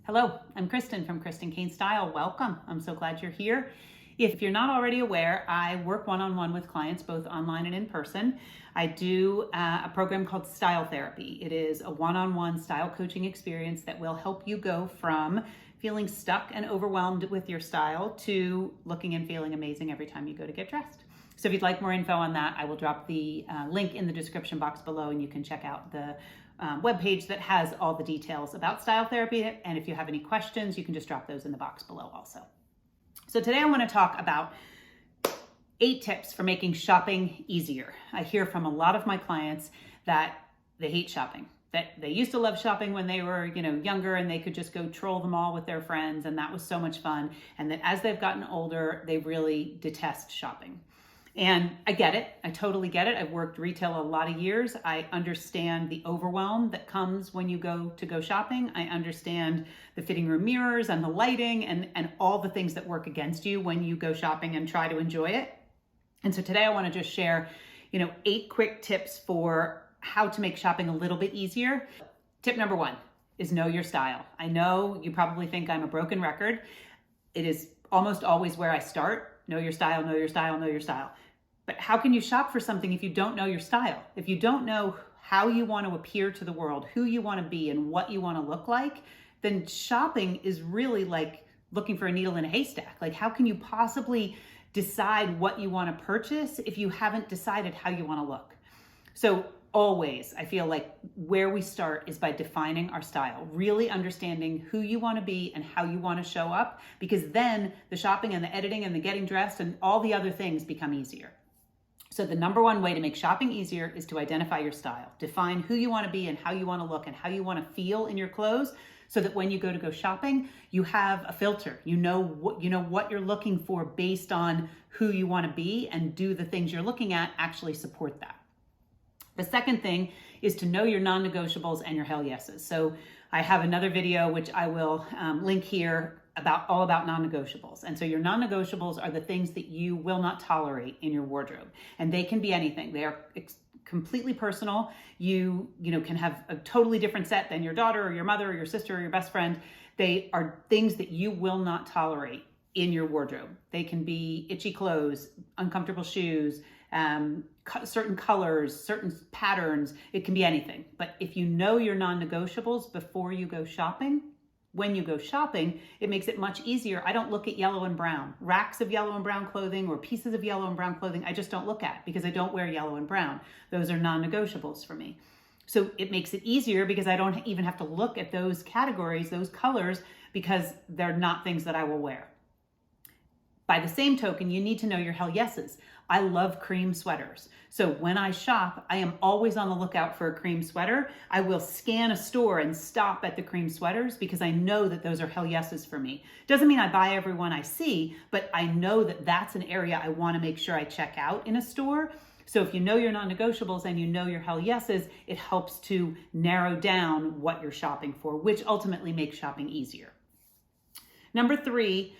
Hello, I'm Kristen from Kristen Cain Style. Welcome. I'm so glad you're here. If you're not already aware, I work one-on-one with clients, both online and in person. I do a program called Style Therapy. It is a one-on-one style coaching experience that will help you go from feeling stuck and overwhelmed with your style to looking and feeling amazing every time you go to get dressed. So if you'd like more info on that, I will drop the link in the description box below, and you can check out the webpage that has all the details about style therapy. And if you have any questions, you can just drop those in the box below also. So today I want to talk about 8 tips for making shopping easier. I hear from a lot of my clients that they hate shopping, that they used to love shopping when they were, younger, and they could just go troll the mall with their friends, and that was so much fun. And that as they've gotten older, they really detest shopping. And I get it. I totally get it. I've worked retail a lot of years. I understand the overwhelm that comes when you go shopping. I understand the fitting room mirrors and the lighting and all the things that work against you when you go shopping and try to enjoy it. And so today I want to just share, 8 quick tips for how to make shopping a little bit easier. Tip number 1 is know your style. I know you probably think I'm a broken record. It is almost always where I start. Know your style, know your style, know your style. But how can you shop for something if you don't know your style? If you don't know how you want to appear to the world, who you want to be, and what you want to look like, then shopping is really like looking for a needle in a haystack. Like, how can you possibly decide what you want to purchase if you haven't decided how you want to look? So always, I feel like where we start is by defining our style, really understanding who you want to be and how you want to show up, because then the shopping and the editing and the getting dressed and all the other things become easier. So the number 1 way to make shopping easier is to identify your style. Define who you want to be and how you want to look and how you want to feel in your clothes, so that when you go shopping, you have a filter. You know what you're looking for based on who you want to be, and do the things you're looking at actually support that. The second thing is to know your non-negotiables and your hell yeses. So I have another video, which I will link here, all about non-negotiables. And so your non-negotiables are the things that you will not tolerate in your wardrobe. And they can be anything. They are completely personal. You can have a totally different set than your daughter or your mother or your sister or your best friend. They are things that you will not tolerate in your wardrobe. They can be itchy clothes, uncomfortable shoes, certain colors, certain patterns. It can be anything. But if you know your non-negotiables before you go shopping, when you go shopping, it makes it much easier. I don't look at yellow and brown. Racks of yellow and brown clothing or pieces of yellow and brown clothing, I just don't look at, because I don't wear yellow and brown. Those are non-negotiables for me. So it makes it easier because I don't even have to look at those categories, those colors, because they're not things that I will wear. By the same token, you need to know your hell yeses. I love cream sweaters. So when I shop, I am always on the lookout for a cream sweater. I will scan a store and stop at the cream sweaters because I know that those are hell yeses for me. Doesn't mean I buy every one I see, but I know that that's an area I want to make sure I check out in a store. So if you know your non-negotiables and you know your hell yeses, it helps to narrow down what you're shopping for, which ultimately makes shopping easier. Number 3,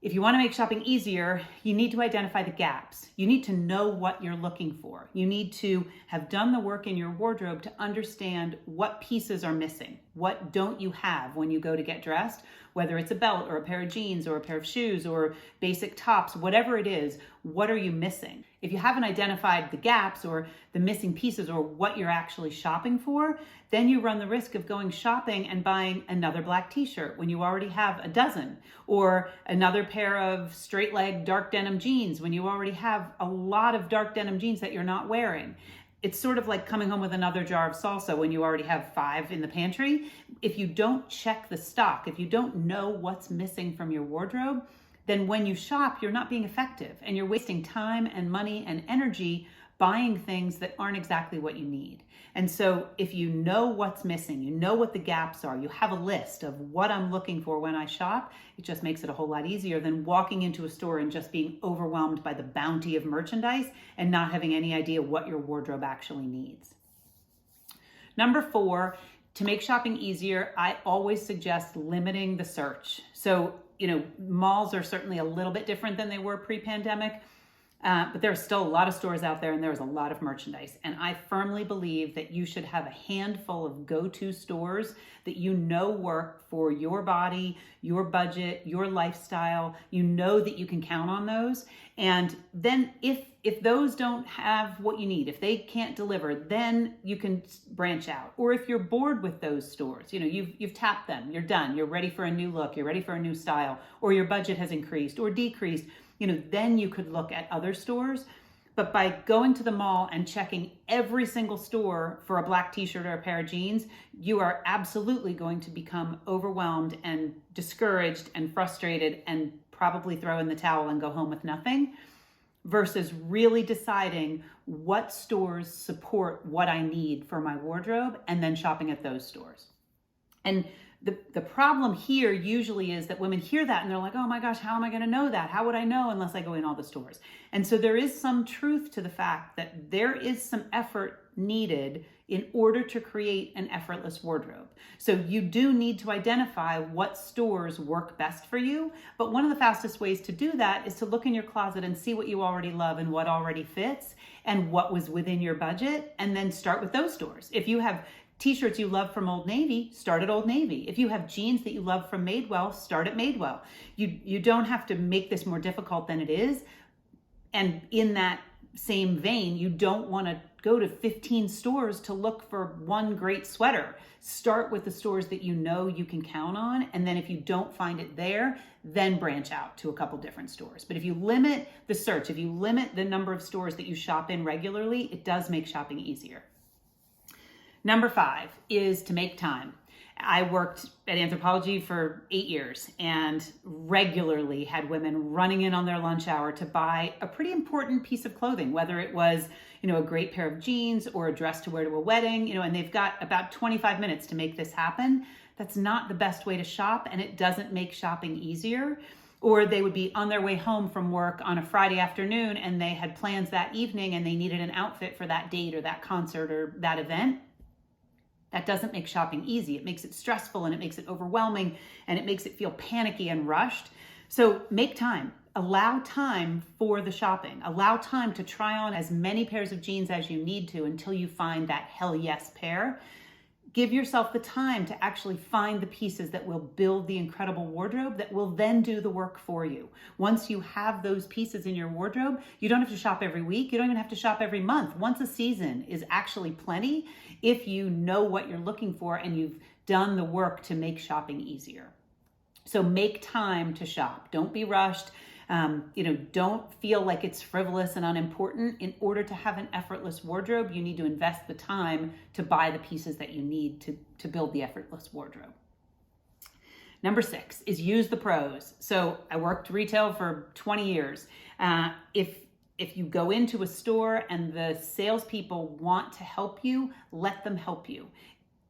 if you want to make shopping easier, you need to identify the gaps. You need to know what you're looking for. You need to have done the work in your wardrobe to understand what pieces are missing. What don't you have when you go to get dressed? Whether it's a belt or a pair of jeans or a pair of shoes or basic tops, whatever it is, what are you missing? If you haven't identified the gaps or the missing pieces or what you're actually shopping for, then you run the risk of going shopping and buying another black t-shirt when you already have a dozen, or another pair of straight leg dark denim jeans when you already have a lot of dark denim jeans that you're not wearing. It's sort of like coming home with another jar of salsa when you already have 5 in the pantry. If you don't check the stock, if you don't know what's missing from your wardrobe, then when you shop, you're not being effective, and you're wasting time and money and energy buying things that aren't exactly what you need. And so if you know what's missing, you know what the gaps are, you have a list of what I'm looking for when I shop, it just makes it a whole lot easier than walking into a store and just being overwhelmed by the bounty of merchandise and not having any idea what your wardrobe actually needs. Number 4, to make shopping easier, I always suggest limiting the search. So, malls are certainly a little bit different than they were pre-pandemic. But there are still a lot of stores out there and there's a lot of merchandise. And I firmly believe that you should have a handful of go-to stores that you know work for your body, your budget, your lifestyle. You know that you can count on those. And then if those don't have what you need, if they can't deliver, then you can branch out. Or if you're bored with those stores, you've tapped them, you're done, you're ready for a new look, you're ready for a new style, or your budget has increased or decreased, then you could look at other stores. But by going to the mall and checking every single store for a black t-shirt or a pair of jeans, you are absolutely going to become overwhelmed and discouraged and frustrated and probably throw in the towel and go home with nothing, versus really deciding what stores support what I need for my wardrobe and then shopping at those stores. And the problem here usually is that women hear that and they're like, oh my gosh, how am I going to know that? How would I know unless I go in all the stores? And so there is some truth to the fact that there is some effort needed in order to create an effortless wardrobe. So you do need to identify what stores work best for you. But one of the fastest ways to do that is to look in your closet and see what you already love and what already fits and what was within your budget, and then start with those stores. If you have t-shirts you love from Old Navy, start at Old Navy. If you have jeans that you love from Madewell, start at Madewell. You don't have to make this more difficult than it is. And in that same vein, you don't want to go to 15 stores to look for one great sweater. Start with the stores that you know you can count on. And then if you don't find it there, then branch out to a couple different stores. But if you limit the search, if you limit the number of stores that you shop in regularly, it does make shopping easier. Number 5 is to make time. I worked at Anthropologie for 8 years and regularly had women running in on their lunch hour to buy a pretty important piece of clothing, whether it was, a great pair of jeans or a dress to wear to a wedding, and they've got about 25 minutes to make this happen. That's not the best way to shop, and it doesn't make shopping easier. Or they would be on their way home from work on a Friday afternoon and they had plans that evening and they needed an outfit for that date or that concert or that event. That doesn't make shopping easy. It makes it stressful and it makes it overwhelming and it makes it feel panicky and rushed. So make time. Allow time for the shopping. Allow time to try on as many pairs of jeans as you need to until you find that hell yes pair. Give yourself the time to actually find the pieces that will build the incredible wardrobe that will then do the work for you. Once you have those pieces in your wardrobe, you don't have to shop every week. You don't even have to shop every month. Once a season is actually plenty if you know what you're looking for and you've done the work to make shopping easier. So make time to shop. Don't be rushed. Don't feel like it's frivolous and unimportant. In order to have an effortless wardrobe, you need to invest the time to buy the pieces that you need to build the effortless wardrobe. Number 6 is use the pros. So I worked retail for 20 years. If you go into a store and the salespeople want to help you, let them help you.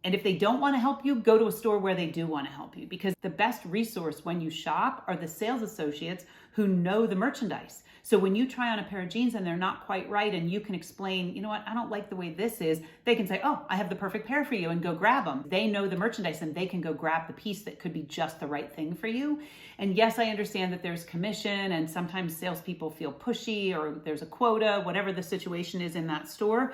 And if they don't want to help you, go to a store where they do want to help you, because the best resource when you shop are the sales associates who know the merchandise. So when you try on a pair of jeans and they're not quite right and you can explain, you know what, I don't like the way this is, they can say, oh, I have the perfect pair for you, and go grab them. They know the merchandise and they can go grab the piece that could be just the right thing for you. And yes, I understand that there's commission and sometimes salespeople feel pushy or there's a quota, whatever the situation is in that store.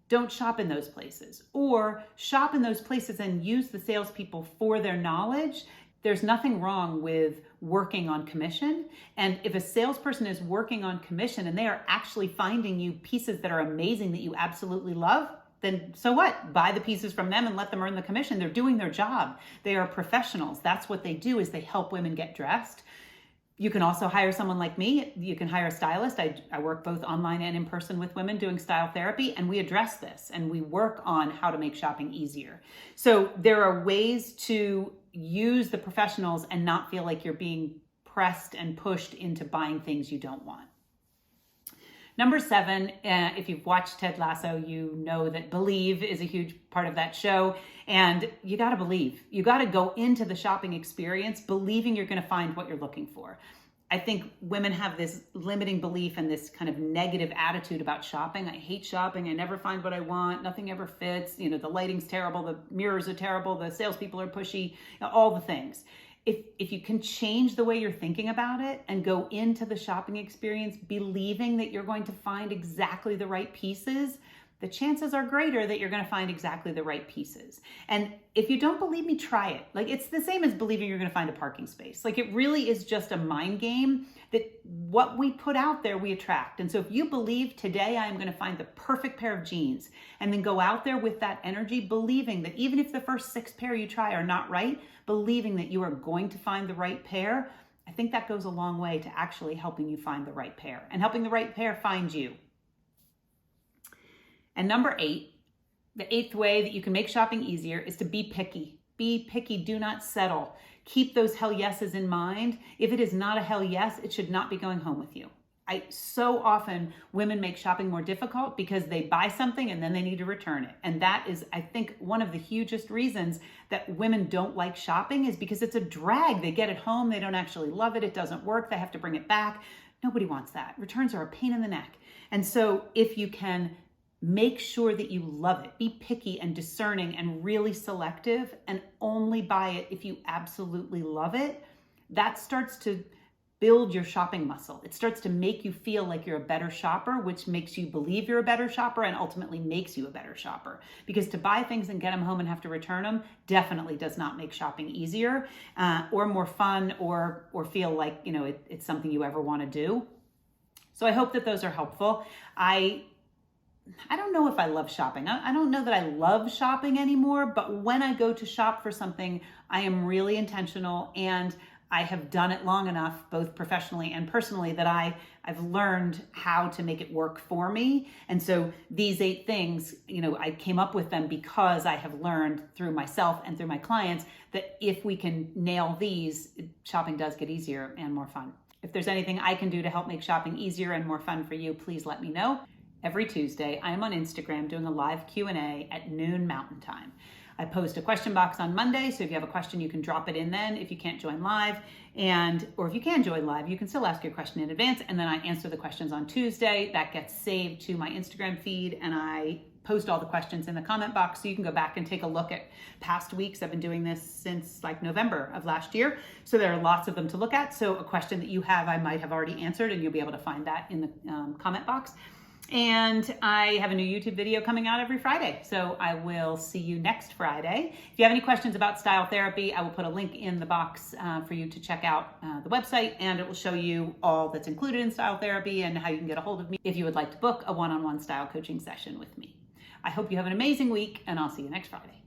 Don't shop in those places, or shop in those places and use the salespeople for their knowledge. There's nothing wrong with working on commission. And if a salesperson is working on commission and they are actually finding you pieces that are amazing that you absolutely love, then so what? Buy the pieces from them and let them earn the commission. They're doing their job. They are professionals. That's what they do, is they help women get dressed. You can also hire someone like me. You can hire a stylist. I work both online and in person with women doing style therapy, and we address this and we work on how to make shopping easier. So there are ways to use the professionals and not feel like you're being pressed and pushed into buying things you don't want. Number 7, if you've watched Ted Lasso, you know that believe is a huge part of that show. And you got to believe. You got to go into the shopping experience believing you're going to find what you're looking for. I think women have this limiting belief and this kind of negative attitude about shopping. I hate shopping. I never find what I want. Nothing ever fits. The lighting's terrible. The mirrors are terrible. The salespeople are pushy. All the things. if you can change the way you're thinking about it and go into the shopping experience believing that you're going to find exactly the right pieces, the chances are greater that you're going to find exactly the right pieces. And if you don't believe me, try it. Like, it's the same as believing you're going to find a parking space. Like, it really is just a mind game that what we put out there, we attract. And so if you believe today I am going to find the perfect pair of jeans, and then go out there with that energy, believing that even if the first 6 pair you try are not right, believing that you are going to find the right pair, I think that goes a long way to actually helping you find the right pair and helping the right pair find you. And number 8, the 8th way that you can make shopping easier is to be picky. Be picky, do not settle. Keep those hell yeses in mind. If it is not a hell yes, it should not be going home with you. So often women make shopping more difficult because they buy something and then they need to return it. And that is, I think, one of the hugest reasons that women don't like shopping, is because it's a drag. They get it home, they don't actually love it, it doesn't work, they have to bring it back. Nobody wants that. Returns are a pain in the neck. And so if you can make sure that you love it, be picky and discerning and really selective, and only buy it if you absolutely love it, that starts to build your shopping muscle. It starts to make you feel like you're a better shopper, which makes you believe you're a better shopper and ultimately makes you a better shopper. Because to buy things and get them home and have to return them definitely does not make shopping easier or more fun or feel like, you know, it's something you ever want to do. So I hope that those are helpful. I don't know if I love shopping. I don't know that I love shopping anymore, but when I go to shop for something, I am really intentional, and I have done it long enough, both professionally and personally, that I've learned how to make it work for me. And so these 8 things, you know, I came up with them because I have learned through myself and through my clients that if we can nail these, shopping does get easier and more fun. If there's anything I can do to help make shopping easier and more fun for you, please let me know. Every Tuesday, I am on Instagram doing a live Q&A at noon Mountain Time. I post a question box on Monday, so if you have a question, you can drop it in then if you can't join live. Or if you can join live, you can still ask your question in advance, and then I answer the questions on Tuesday. That gets saved to my Instagram feed, and I post all the questions in the comment box, so you can go back and take a look at past weeks. I've been doing this since like November of last year, so there are lots of them to look at. So a question that you have, I might have already answered, and you'll be able to find that in the comment box. And I have a new YouTube video coming out every Friday. So I will see you next Friday. If you have any questions about style therapy, I will put a link in the box for you to check out the website, and it will show you all that's included in style therapy and how you can get a hold of me if you would like to book a one-on-one style coaching session with me. I hope you have an amazing week, and I'll see you next Friday.